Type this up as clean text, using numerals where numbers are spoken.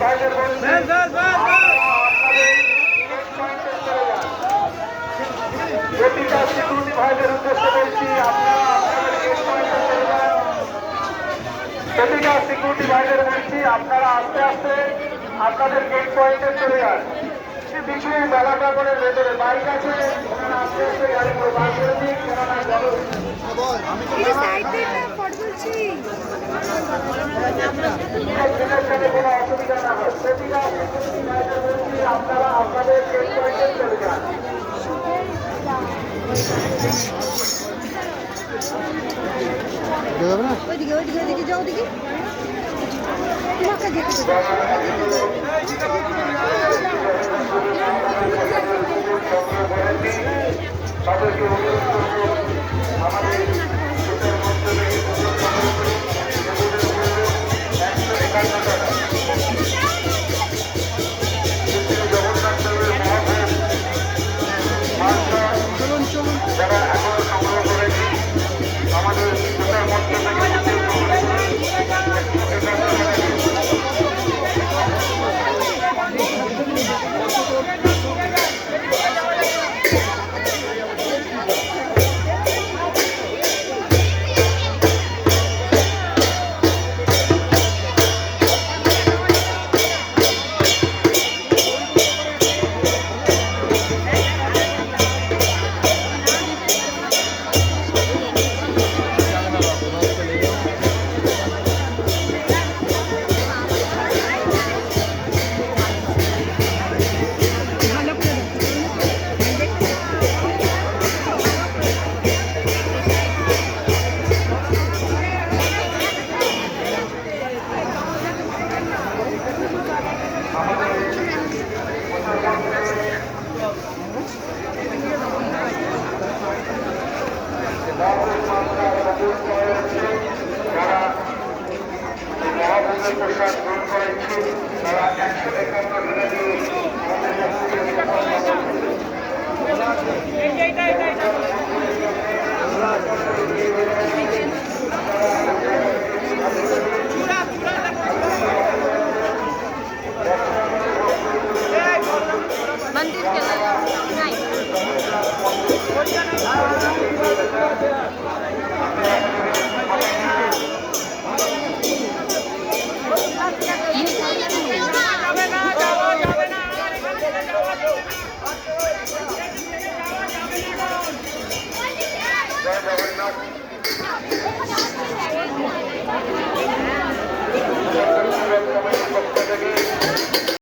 ভাইদের বলছি প্রতিটা সিকিউরিটি ভাইদের উদ্দেশ্যে বলছি আপনারা আপনাদের গেট পয়েন্টে চলে যান। প্রতিটা সিকিউরিটি ভাইদের বলছি আপনারা আস্তে আস্তে আপনাদের গেট পয়েন্টে চলে যান। কিছু মেলা প্রাঙ্গণের ভেতরে বাইক আছে, ওনারা আস্তে আস্তে গাড়িগুলো বার করে দিন, কেননা কোনো অসুবিধা না হয়। প্রতিটা সিকিউরিটি ভাইদের বলছি আপনারা আপনাদের গেট পয়েন্টে চলে যান। ওইদিকে ওইদিকে ওইদিকে যাও, ওদিকে তোমাকে যেতে তাদেরকে অনুরোধ করবো আমাদের যারা এখনো সংগ্রহ করেনি আমাদের ভোটার মঞ্চ যারা মহাভোগের প্রসাদ গ্রহণ করেছে তারা 151 জনে